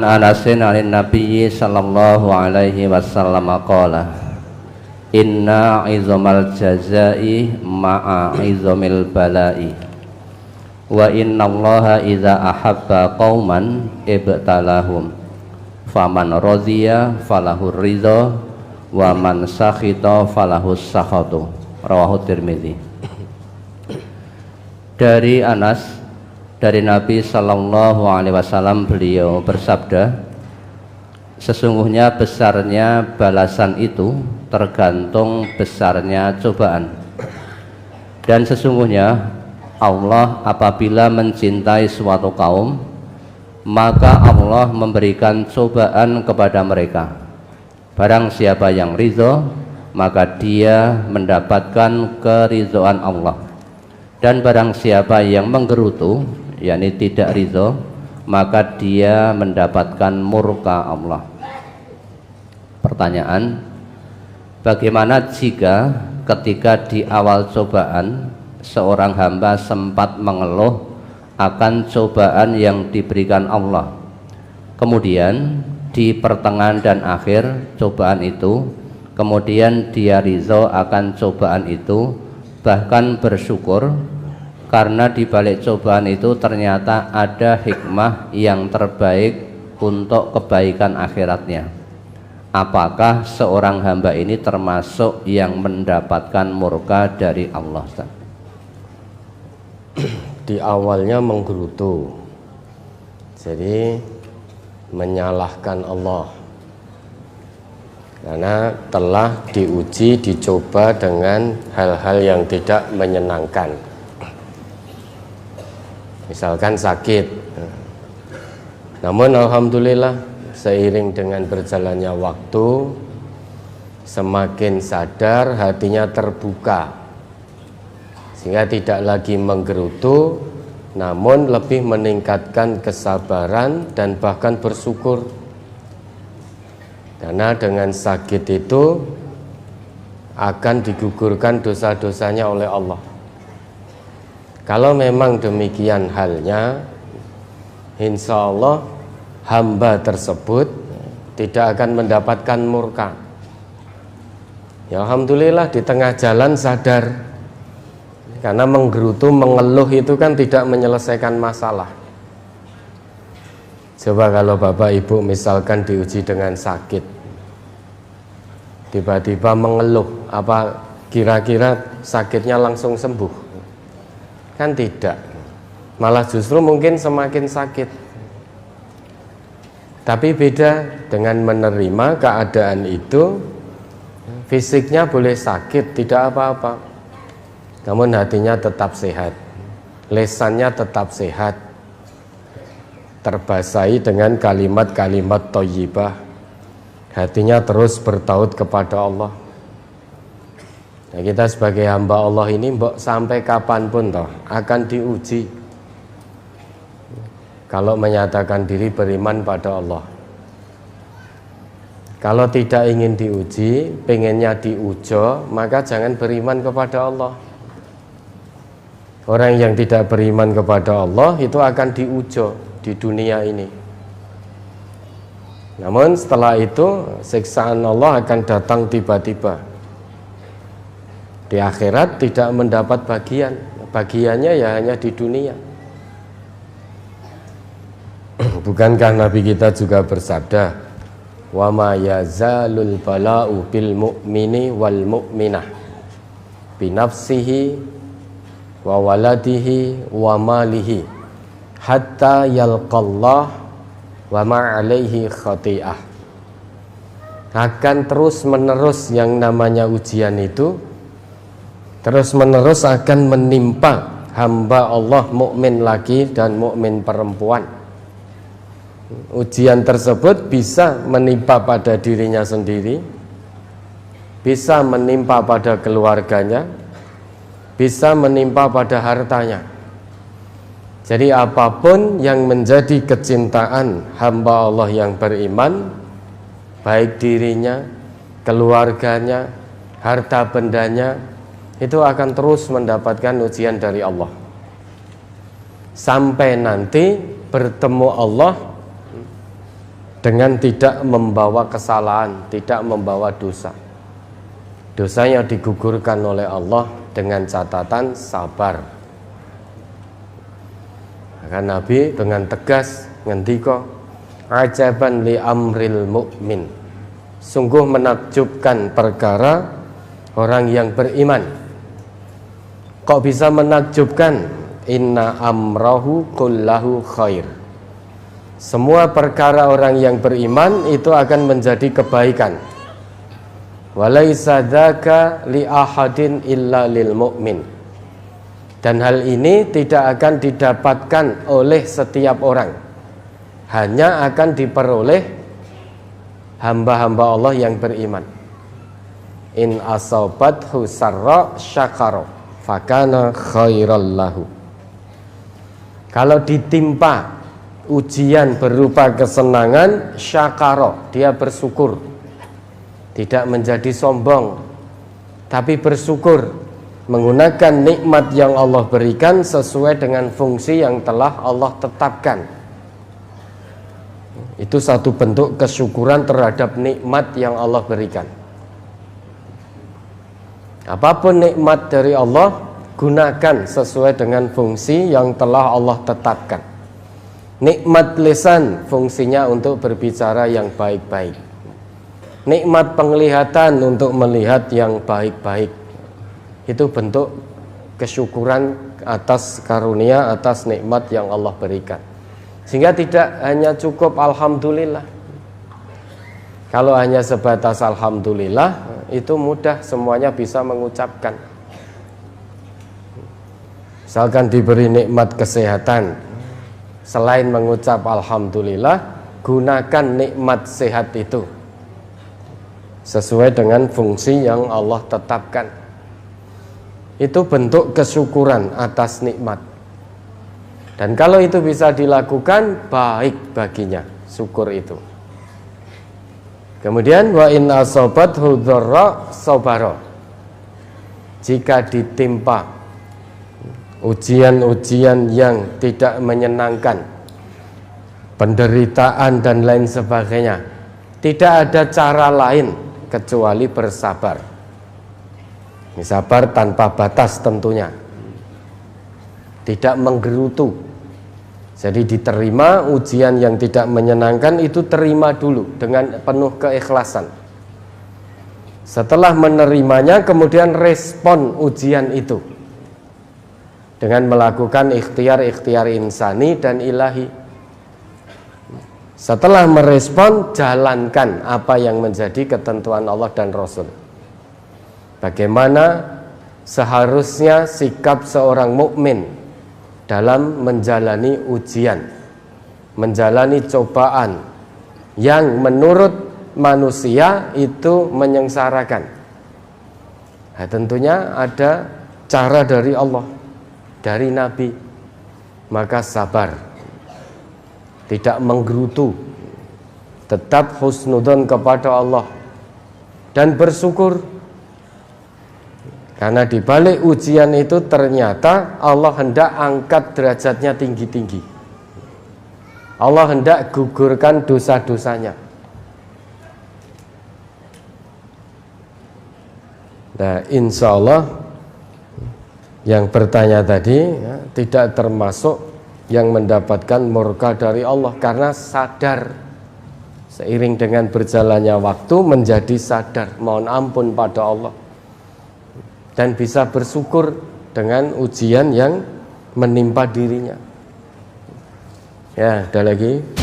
Anasin alin Nabi sallallahu alaihi wasallam qala inna izomal jazai ma'a izomil balai wa inna allaha idza ahabba qauman ibtalahum faman radhiya falahur ridha wa man sakhita falahus sakhatu. Rawahu Tirmidzi. Dari Anas, dari Nabi sallallahu alaihi wasallam, beliau bersabda, sesungguhnya besarnya balasan itu tergantung besarnya cobaan. Dan sesungguhnya Allah apabila mencintai suatu kaum, maka Allah memberikan cobaan kepada mereka. Barang siapa yang ridho, maka dia mendapatkan keridhaan Allah. Dan barang siapa yang menggerutu, yakni tidak ridho, maka dia mendapatkan murka Allah. Pertanyaan, bagaimana jika ketika di awal cobaan seorang hamba sempat mengeluh akan cobaan yang diberikan Allah, kemudian di pertengahan dan akhir cobaan itu, kemudian dia ridho akan cobaan itu, bahkan bersyukur karena di balik cobaan itu ternyata ada hikmah yang terbaik untuk kebaikan akhiratnya. Apakah seorang hamba ini termasuk yang mendapatkan murka dari Allah? Di awalnya menggerutu, jadi menyalahkan Allah karena telah diuji, dicoba dengan hal-hal yang tidak menyenangkan. Misalkan sakit, namun alhamdulillah seiring dengan berjalannya waktu, semakin sadar, hatinya terbuka, sehingga tidak lagi menggerutu, namun lebih meningkatkan kesabaran dan bahkan bersyukur. Karena dengan sakit itu akan digugurkan dosa-dosanya oleh Allah. Kalau memang demikian halnya, insya Allah hamba tersebut tidak akan mendapatkan murka. Ya alhamdulillah di tengah jalan sadar, karena menggerutu, mengeluh itu kan tidak menyelesaikan masalah. Coba kalau Bapak Ibu misalkan diuji dengan sakit, tiba-tiba mengeluh, apa kira-kira sakitnya langsung sembuh? Kan tidak, malah justru mungkin semakin sakit. Tapi beda dengan menerima keadaan itu, fisiknya boleh sakit, tidak apa-apa, namun hatinya tetap sehat, lesannya tetap sehat, terbasahi dengan kalimat-kalimat thayyibah, hatinya terus bertaut kepada Allah. Nah, kita sebagai hamba Allah ini sampai kapanpun toh akan diuji. Kalau menyatakan diri beriman pada Allah, kalau tidak ingin diuji, pengennya diujo, maka jangan beriman kepada Allah. Orang yang tidak beriman kepada Allah itu akan diujo di dunia ini. Namun setelah itu siksaan Allah akan datang tiba-tiba. Di akhirat tidak mendapat bagian, bagiannya ya hanya di dunia. Bukankah Nabi kita juga bersabda, wa ma yazalul bala'u bil mu'mini wal mu'minah binafsihi wa waladihi wa malihi hatta yalqallah wa ma alaihi khati'ah. Akan terus menerus yang namanya ujian itu terus menerus akan menimpa hamba Allah mukmin laki dan mukmin perempuan. Ujian tersebut bisa menimpa pada dirinya sendiri, bisa menimpa pada keluarganya, bisa menimpa pada hartanya. Jadi apapun yang menjadi kecintaan hamba Allah yang beriman, baik dirinya, keluarganya, harta bendanya, itu akan terus mendapatkan ujian dari Allah sampai nanti bertemu Allah dengan tidak membawa kesalahan, tidak membawa dosa. Dosanya digugurkan oleh Allah dengan catatan sabar. Maka Nabi dengan tegas ngendika, ajaban li amril mu'min, sungguh menakjubkan perkara orang yang beriman. Kok bisa menakjubkan? Inna amrahu kullahu khair. Semua perkara orang yang beriman itu akan menjadi kebaikan. Walaisa dzaka li ahadin illa lil mu'min. Dan hal ini tidak akan didapatkan oleh setiap orang, hanya akan diperoleh hamba-hamba Allah yang beriman. In asabathu sarra syakara fakana khairal lahu. Kalau ditimpa ujian berupa kesenangan, syakara, dia bersyukur, tidak menjadi sombong, tapi bersyukur menggunakan nikmat yang Allah berikan sesuai dengan fungsi yang telah Allah tetapkan. Itu satu bentuk kesyukuran terhadap nikmat yang Allah berikan. Apapun nikmat dari Allah, gunakan sesuai dengan fungsi yang telah Allah tetapkan. Nikmat lisan fungsinya untuk berbicara yang baik-baik. Nikmat penglihatan untuk melihat yang baik-baik. Itu bentuk kesyukuran atas karunia, atas nikmat yang Allah berikan. Sehingga tidak hanya cukup alhamdulillah. Kalau hanya sebatas alhamdulillah, itu mudah semuanya bisa mengucapkan. Misalkan diberi nikmat kesehatan, selain mengucap alhamdulillah, gunakan nikmat sehat itu sesuai dengan fungsi yang Allah tetapkan. Itu bentuk kesyukuran atas nikmat. Dan kalau itu bisa dilakukan, baik baginya syukur itu. Kemudian wa in asabathu dzarra sabara. Jika ditimpa ujian-ujian yang tidak menyenangkan, penderitaan dan lain sebagainya, tidak ada cara lain kecuali bersabar. Ini sabar tanpa batas tentunya, tidak menggerutu. Jadi diterima ujian yang tidak menyenangkan itu, terima dulu dengan penuh keikhlasan. Setelah menerimanya, kemudian respon ujian itu dengan melakukan ikhtiar-ikhtiar insani dan ilahi. Setelah merespon, jalankan apa yang menjadi ketentuan Allah dan Rasul. Bagaimana seharusnya sikap seorang mukmin dalam menjalani ujian, menjalani cobaan yang menurut manusia itu menyengsarakan. Nah, tentunya ada cara dari Allah, dari Nabi. Maka sabar, tidak menggerutu, tetap husnudzon kepada Allah dan bersyukur, karena di balik ujian itu ternyata Allah hendak angkat derajatnya tinggi-tinggi. Allah hendak gugurkan dosa-dosanya. Nah, insya Allah yang bertanya tadi tidak termasuk yang mendapatkan murka dari Allah, karena sadar seiring dengan berjalannya waktu menjadi sadar, mohon ampun pada Allah, dan bisa bersyukur dengan ujian yang menimpa dirinya. Ya, ada lagi.